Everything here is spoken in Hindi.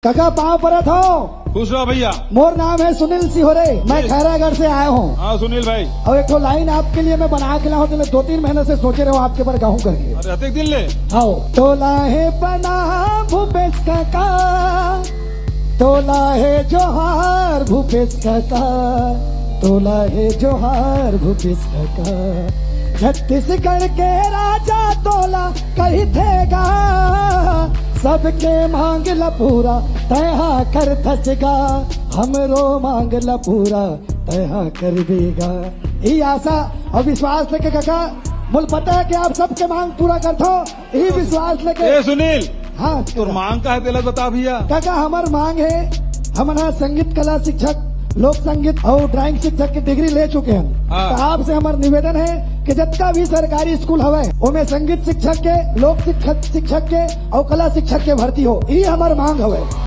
काका पाँव परत हो। खुश रहो भैया। मोर नाम है सुनील सिहोरे, मैं खैरागढ़ से आया हूँ। हाँ सुनील भाई। और एक तो लाइन आपके लिए मैं बना के लाऊं, तो मैं 2-3 महीने से सोचे रहा हूँ आपके पर गाऊं करके। अरे हते दिन ले आओ तोला है बना भूपेश काका, तोला है जोहार भूपेश काका, तोला है जोहार भूपेश काका। छत्तीसगढ़ के राजा तोला कही थेगा, सबके मांग ला पूरा तहा कर धसगा, हमरो मांग ला पूरा तहा कर देगा। ये आशा और विश्वास लेके काका, मुझे पता है कि आप सबके मांग पूरा करते हो, यही विश्वास लेके। ए सुनील, हाँ तो मांग का है तेला बता भैया। काका हमार मांग है, हमारा संगीत कला शिक्षक, लोक संगीत और ड्राइंग शिक्षक की डिग्री ले चुके हैं। हाँ। तो आपसे हमारा निवेदन है कि जितना भी सरकारी स्कूल हवे उनमें संगीत शिक्षक के, लोक शिक्षक के और कला शिक्षक के भर्ती हो, ये हमारी मांग हवे।